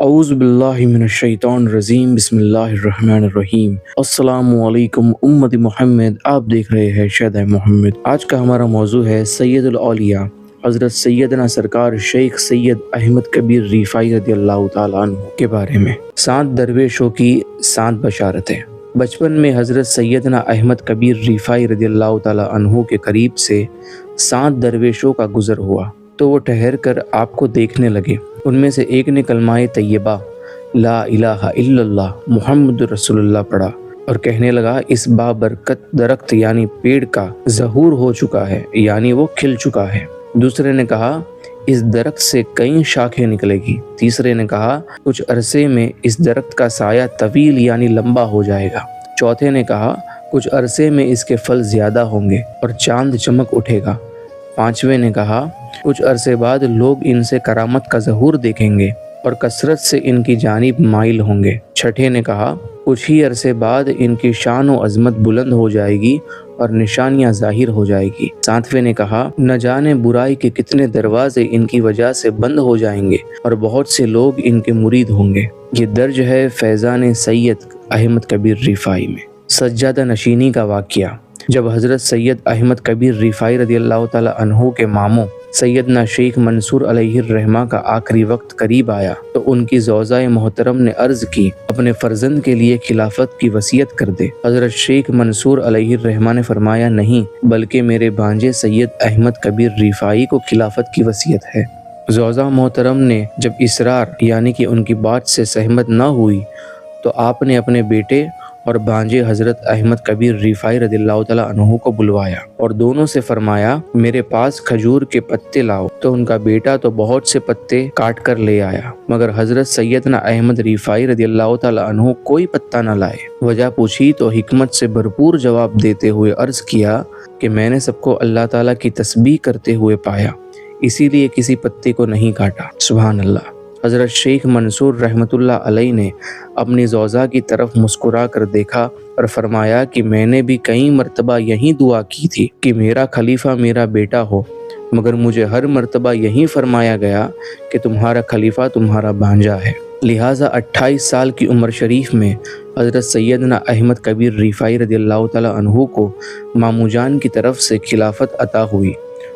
اعوذ باللہ من الشیطان الرجیم بسم اللہ الرحمن الرحیم۔ السلام علیکم امت محمد، آپ دیکھ رہے ہیں شہدائے محمد۔ آج کا ہمارا موضوع ہے سید الاولیاء حضرت سیدنا سرکار شیخ سید احمد کبیر رفاعی رضی اللہ تعالیٰ عنہ کے بارے میں۔ 7 درویشوں کی 7 بشارتیں۔ بچپن میں حضرت سیدنا احمد کبیر رفاعی رضی اللہ تعالیٰ عنہ کے قریب سے 7 درویشوں کا گزر ہوا تو وہ ٹھہر کر آپ کو دیکھنے لگے۔ ان میں سے ایک نے کلمہ طیبہ لا الہ الا اللہ محمد رسول اللہ پڑھا اور کہنے لگا اس بابرکت درخت یعنی پیڑ کا ظہور ہو چکا ہے، یعنی وہ کھل چکا ہے۔ دوسرے نے کہا اس درخت سے کئی شاخیں نکلے گی۔ تیسرے نے کہا کچھ عرصے میں اس درخت کا سایہ طویل یعنی لمبا ہو جائے گا۔ چوتھے نے کہا کچھ عرصے میں اس کے پھل زیادہ ہوں گے اور چاند چمک اٹھے گا۔ پانچویں نے کہا کچھ عرصے بعد لوگ ان سے کرامت کا ظہور دیکھیں گے اور کثرت سے ان کی جانب مائل ہوں گے۔ چھٹے نے کہا کچھ ہی عرصے بعد ان کی شان و عظمت بلند ہو جائے گی اور نشانیاں ظاہر ہو جائے گی۔ ساتویں نے کہا نہ جانے برائی کے کتنے دروازے ان کی وجہ سے بند ہو جائیں گے اور بہت سے لوگ ان کے مرید ہوں گے۔ یہ درج ہے فیضان سید احمد کبیر رفاعی میں۔ سجادہ نشینی کا واقعہ۔ جب حضرت سید احمد کبیر رفاعی رضی اللہ تعالیٰ عنہ کے ماموں سیدنا شیخ منصور علیہ الرحمہ کا آخری وقت قریب آیا تو ان کی زوجہ محترم نے عرض کی اپنے فرزند کے لیے خلافت کی وصیت کر دے۔ حضرت شیخ منصور علیہ الرحمہ نے فرمایا نہیں، بلکہ میرے بھانجے سید احمد کبیر رفاعی کو خلافت کی وصیت ہے۔ زوجہ محترم نے جب اصرار یعنی کہ ان کی بات سے سہمت نہ ہوئی تو آپ نے اپنے بیٹے اور بھانجے حضرت احمد کبیر رفاعی رضی اللہ تعالیٰ عنہ کو بلوایا اور دونوں سے فرمایا میرے پاس کھجور کے پتے لاؤ۔ تو ان کا بیٹا تو بہت سے پتے کاٹ کر لے آیا، مگر حضرت سیدنا احمد رفاعی رضی اللہ تعالیٰ عنہ کوئی پتا نہ لائے۔ وجہ پوچھی تو حکمت سے بھرپور جواب دیتے ہوئے عرض کیا کہ میں نے سب کو اللہ تعالیٰ کی تسبیح کرتے ہوئے پایا، اسی لیے کسی پتے کو نہیں کاٹا۔ سبحان اللہ۔ حضرت شیخ منصور رحمۃ اللہ علیہ نے اپنی زوجہ کی طرف مسکرا کر دیکھا اور فرمایا کہ میں نے بھی کئی مرتبہ یہی دعا کی تھی کہ میرا خلیفہ میرا بیٹا ہو، مگر مجھے ہر مرتبہ یہی فرمایا گیا کہ تمہارا خلیفہ تمہارا بھانجا ہے۔ لہٰذا 28 سال کی عمر شریف میں حضرت سیدنا احمد کبیر رفاعی رضی اللہ تعالیٰ عنہ کو ماموں جان کی طرف سے خلافت عطا ہوئی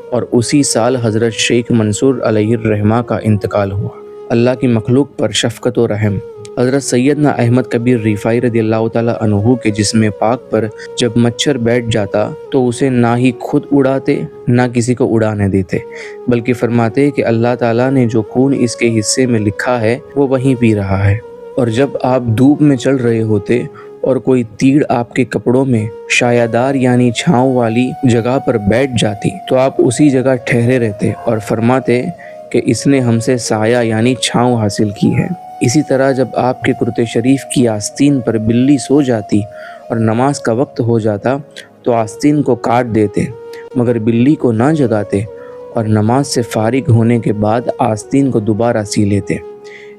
اور اسی سال حضرت شیخ منصور علیہ الرحمہ کا انتقال ہوا۔ اللہ کی مخلوق پر شفقت و رحم۔ حضرت سیدنا احمد کبیر رفاعی رضی اللہ تعالیٰ عنہ کے جسم پاک پر جب مچھر بیٹھ جاتا تو اسے نہ ہی خود اڑاتے نہ کسی کو اڑانے دیتے، بلکہ فرماتے کہ اللہ تعالیٰ نے جو خون اس کے حصے میں لکھا ہے وہ وہیں پی رہا ہے۔ اور جب آپ دھوپ میں چل رہے ہوتے اور کوئی تیڑ آپ کے کپڑوں میں شایادار یعنی چھاؤں والی جگہ پر بیٹھ جاتی تو آپ اسی جگہ ٹھہرے رہتے اور فرماتے کہ اس نے ہم سے سایہ یعنی چھاؤں حاصل کی ہے۔ اسی طرح جب آپ کے کرتے شریف کی آستین پر بلی سو جاتی اور نماز کا وقت ہو جاتا تو آستین کو کاٹ دیتے، مگر بلی کو نہ جگاتے اور نماز سے فارغ ہونے کے بعد آستین کو دوبارہ سی لیتے۔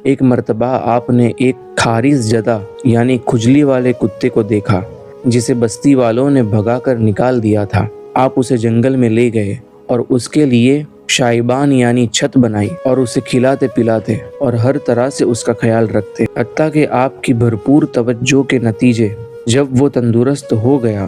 ایک مرتبہ آپ نے ایک خارس جدہ یعنی کھجلی والے کتے کو دیکھا جسے بستی والوں نے بھگا کر نکال دیا تھا۔ آپ اسے جنگل میں لے گئے اور اس کے لیے شائبان یعنی چھت بنائی اور اسے کھلاتے پلاتے اور ہر طرح سے اس کا خیال رکھتے، حتیٰ کہ آپ کی بھرپور توجہ کے نتیجے جب وہ تندرست ہو گیا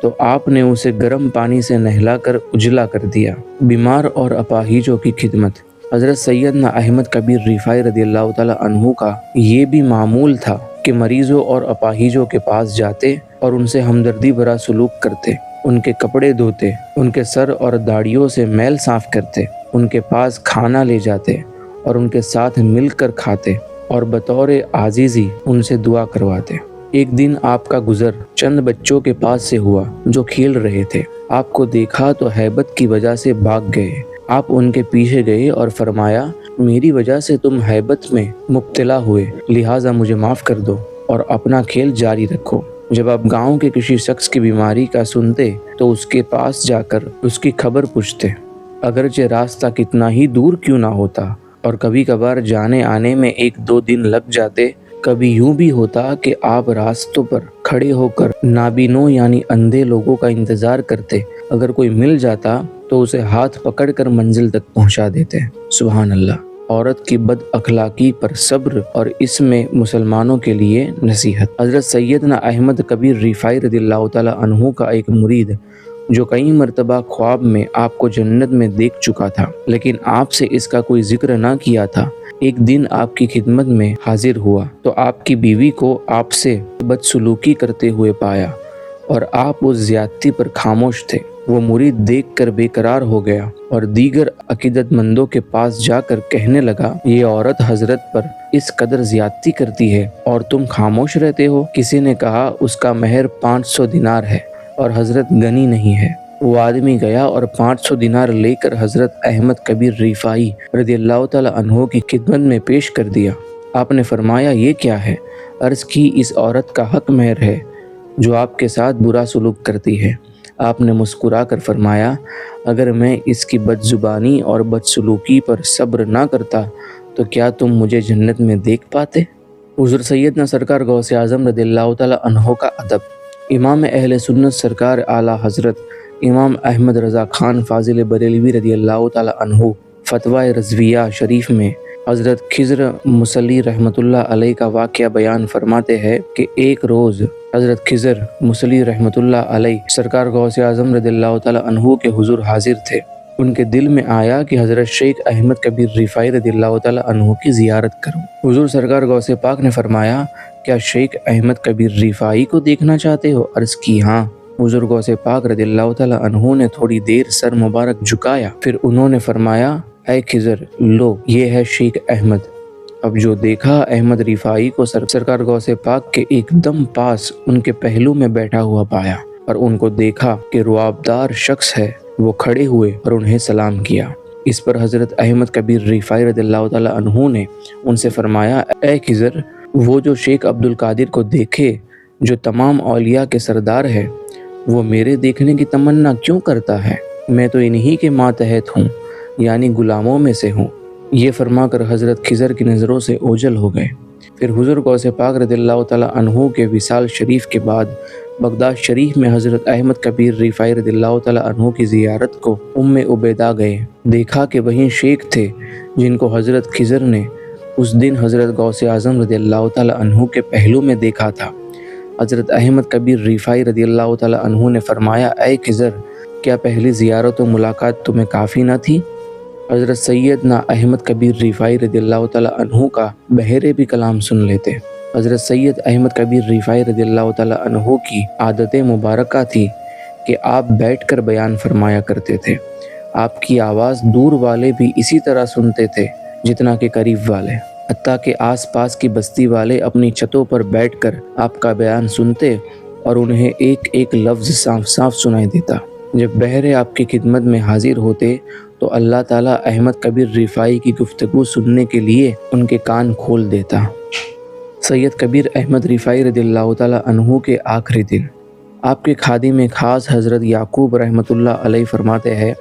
تو آپ نے اسے گرم پانی سے نہلا کر اجلا کر دیا۔ بیمار اور اپاہجوں کی خدمت۔ حضرت سیدنا احمد کبیر رفاعی رضی اللہ تعالیٰ عنہ کا یہ بھی معمول تھا کہ مریضوں اور اپاہجوں کے پاس جاتے اور ان سے ہمدردی بھرا سلوک کرتے، ان کے کپڑے دھوتے، ان کے سر اور داڑھیوں سے میل صاف کرتے، ان کے پاس کھانا لے جاتے اور ان کے ساتھ مل کر کھاتے اور بطور عاجزی ان سے دعا کرواتے۔ ایک دن آپ کا گزر چند بچوں کے پاس سے ہوا جو کھیل رہے تھے۔ آپ کو دیکھا تو ہیبت کی وجہ سے بھاگ گئے۔ آپ ان کے پیچھے گئے اور فرمایا میری وجہ سے تم ہیبت میں مبتلا ہوئے، لہٰذا مجھے معاف کر دو اور اپنا کھیل جاری رکھو۔ جب آپ گاؤں کے کسی شخص کی بیماری کا سنتے تو اس کے پاس جا کر اس کی خبر پوچھتے، اگرچہ راستہ کتنا ہی دور کیوں نہ ہوتا، اور کبھی کبھار جانے آنے میں 1-2 دن لگ جاتے۔ کبھی یوں بھی ہوتا کہ آپ راستوں پر کھڑے ہو کر نابینوں یعنی اندھے لوگوں کا انتظار کرتے، اگر کوئی مل جاتا تو اسے ہاتھ پکڑ کر منزل تک پہنچا دیتے۔ سبحان اللہ۔ عورت کی بد اخلاقی پر صبر اور اس میں مسلمانوں کے لیے نصیحت۔ حضرت سیدنا احمد کبیر رفاعی رضی اللہ تعالیٰ عنہ کا ایک مرید جو کئی مرتبہ خواب میں آپ کو جنت میں دیکھ چکا تھا لیکن آپ سے اس کا کوئی ذکر نہ کیا تھا، ایک دن آپ کی خدمت میں حاضر ہوا تو آپ کی بیوی کو آپ سے بدسلوکی کرتے ہوئے پایا اور آپ اس زیادتی پر خاموش تھے۔ وہ مرید دیکھ کر بے قرار ہو گیا اور دیگر عقیدت مندوں کے پاس جا کر کہنے لگا، یہ عورت حضرت پر اس قدر زیادتی کرتی ہے اور تم خاموش رہتے ہو۔ کسی نے کہا اس کا مہر 500 دینار ہے اور حضرت غنی نہیں ہے۔ وہ آدمی گیا اور 500 دینار لے کر حضرت احمد کبیر رفاعی رضی اللہ تعالیٰ عنہ کی خدمت میں پیش کر دیا۔ آپ نے فرمایا، یہ کیا ہے؟ عرض کی، اس عورت کا حق مہر ہے جو آپ کے ساتھ برا سلوک کرتی ہے۔ آپ نے مسکرا کر فرمایا، اگر میں اس کی بد زبانی اور بد سلوکی پر صبر نہ کرتا تو کیا تم مجھے جنت میں دیکھ پاتے؟ حضور سیدنا سرکار غوث اعظم رضی اللہ تعالیٰ عنہ کا ادب۔ امام اہل سنت سرکار اعلیٰ حضرت امام احمد رضا خان فاضل بریلوی رضی اللہ تعالیٰ عنہ فتویٰ رضویہ شریف میں حضرت خضر مصلی رحمۃ اللہ علیہ کا واقعہ بیان فرماتے ہیں کہ ایک روز حضرت خضر مصلی رحمۃ اللہ علیہ سرکار غوث اعظم رضی اللہ تعالیٰ عنہ کے حضور حاضر تھے۔ ان کے دل میں آیا کہ حضرت شیخ احمد کبیر رفاعی رضی اللہ تعالیٰ عنہ کی زیارت کروں۔ حضور سرکار غوث پاک نے فرمایا، کیا شیخ احمد کبیر رفاعی کو دیکھنا چاہتے ہو؟ عرض کی، ہاں۔ حضور غوث پاک رضی اللہ تعالیٰ عنہ نے تھوڑی دیر سر مبارک جھکایا، پھر انہوں نے فرمایا، اے خضر، لو یہ ہے شیخ احمد۔ اب جو دیکھا احمد رفاعی کو سرکار غوث پاک کے ایک دم پاس ان کے پہلو میں بیٹھا ہوا پایا اور ان کو دیکھا کہ روابدار شخص ہے۔ وہ کھڑے ہوئے اور انہیں سلام کیا۔ اس پر حضرت احمد کبیر رفاعی رضی اللہ تعالیٰ عنہ نے ان سے فرمایا، اے خضر، وہ جو شیخ عبد القادر کو دیکھے جو تمام اولیاء کے سردار ہے، وہ میرے دیکھنے کی تمنا کیوں کرتا ہے؟ میں تو انہی کے ماتحت ہوں، یعنی غلاموں میں سے ہوں۔ یہ فرما کر حضرت خضر کی نظروں سے اوجھل ہو گئے۔ پھر حضور غوث پاک رضی اللہ تعالیٰ عنہ کے وصال شریف کے بعد بغداد شریف میں حضرت احمد کبیر رفاعی رضی اللہ تعالیٰ عنہ کی زیارت کو عبیدہ گئے۔ دیکھا کہ وہیں شیخ تھے جن کو حضرت خضر نے اس دن حضرت غوث اعظم رضی اللہ تعالیٰ عنہ کے پہلو میں دیکھا تھا۔ حضرت احمد کبیر رفاعی رضی اللہ تعالیٰ عنہ نے فرمایا، اے خضر، کیا پہلی زیارت و ملاقات تمہیں کافی نہ تھی؟ حضرت سیدنا احمد کبیر رفاعی رضی اللہ تعالیٰ عنہ کا بہرے بھی کلام سن لیتے۔ حضرت سید احمد کبیر رفاعی رضی اللہ تعالیٰ عنہ کی عادت مبارکہ تھی کہ آپ بیٹھ کر بیان فرمایا کرتے تھے۔ آپ کی آواز دور والے بھی اسی طرح سنتے تھے جتنا کہ قریب والے، حتیٰ کہ آس پاس کی بستی والے اپنی چھتوں پر بیٹھ کر آپ کا بیان سنتے اور انہیں ایک ایک لفظ صاف صاف سنائی دیتا۔ جب بہرے آپ کی خدمت میں حاضر ہوتے تو اللہ تعالیٰ احمد کبیر رفاعی کی گفتگو سننے کے لیے ان کے کان کھول دیتا۔ سید کبیر احمد رفاعی رضی اللہ تعالیٰ عنہ کے آخری دن آپ کے خادم خاص حضرت یعقوب رحمۃ اللہ علیہ فرماتے ہیں،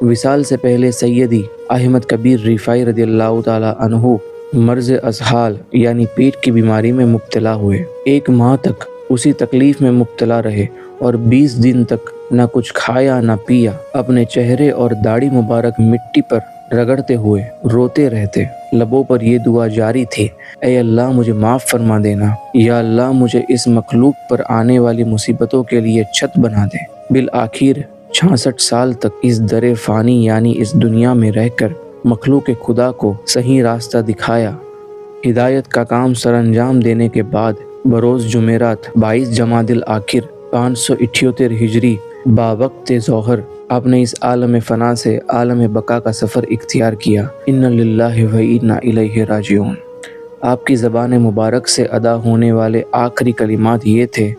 وصال سے پہلے سیدی احمد کبیر رفاعی رضی اللہ تعالیٰ عنہ مرض اسہال یعنی پیٹ کی بیماری میں مبتلا ہوئے۔ 1 ماہ تک اسی تکلیف میں مبتلا رہے اور 20 دن تک نہ کچھ کھایا نہ پیا، اپنے چہرے اور داڑھی مبارک مٹی پر رگڑتے ہوئے روتے رہتے۔ لبوں پر یہ دعا جاری تھی، اے اللہ مجھے معاف فرما دینا، یا اللہ مجھے اس مخلوق پر آنے والی مصیبتوں کے لیے چھت بنا دے۔ بالآخر 66 سال تک اس در فانی یعنی اس دنیا میں رہ کر مخلوق خدا کو صحیح راستہ دکھایا۔ ہدایت کا کام سر انجام دینے کے بعد بروز جمعرات 22 جمادی الاخر 578 ہجری باوقت ظہر آپ نے اس عالم فنا سے عالم بقا کا سفر اختیار کیا۔ انا للہ و انا الیہ راجعون۔ آپ کی زبان مبارک سے ادا ہونے والے آخری کلمات یہ تھے،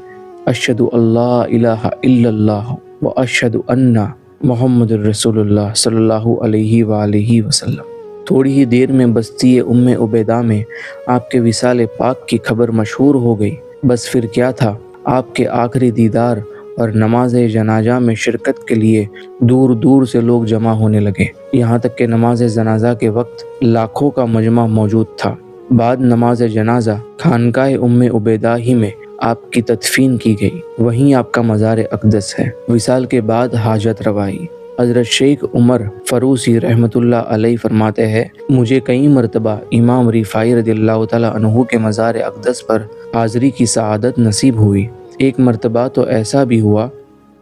اشہد اللہ الہ الا اللہ و اشہد ان محمد الرسول اللہ صلی اللہ علیہ وآلہ وسلم۔ تھوڑی ہی دیر میں بستی عبیدہ میں آپ کے وصال پاک کی خبر مشہور ہو گئی۔ بس پھر کیا تھا، آپ کے آخری دیدار اور نماز جنازہ میں شرکت کے لیے دور دور سے لوگ جمع ہونے لگے، یہاں تک کہ نماز جنازہ کے وقت لاکھوں کا مجمع موجود تھا۔ بعد نماز جنازہ خانقاہ عبیدہ ہی میں آپ کی تدفین کی گئی، وہیں آپ کا مزار اقدس ہے۔ وصال کے بعد حاجت روائی۔ حضرت شیخ عمر فروسی رحمتullah علیہ فرماتے ہیں مجھے کئی مرتبہ امام رفاعی رضی اللہ تعالیٰ عنہ کے مزار اقدس پر حاضری کی سعادت نصیب ہوئی۔ ایک مرتبہ تو ایسا بھی ہوا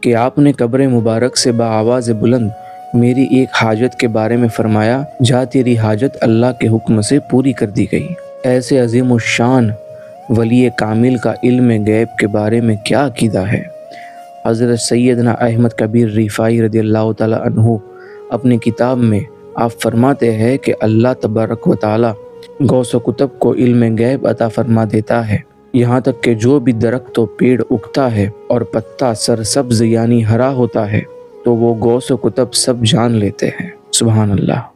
کہ آپ نے قبر مبارک سے بآواز بلند میری ایک حاجت کے بارے میں فرمایا، جا تیری حاجت اللہ کے حکم سے پوری کر دی گئی۔ ایسے عظیم الشان ولی کامل کا علم غیب کے بارے میں کیا عقیدہ ہے؟ حضرت سیدنا احمد کبیر رفاعی رضی اللہ تعالیٰ عنہ اپنی کتاب میں آپ فرماتے ہیں کہ اللہ تبارک و تعالیٰ غوث و کتب کو علم غیب عطا فرما دیتا ہے، یہاں تک کہ جو بھی درخت و پیڑ اگتا ہے اور پتا سرسبز یعنی ہرا ہوتا ہے تو وہ غوث و کتب سب جان لیتے ہیں۔ سبحان اللہ۔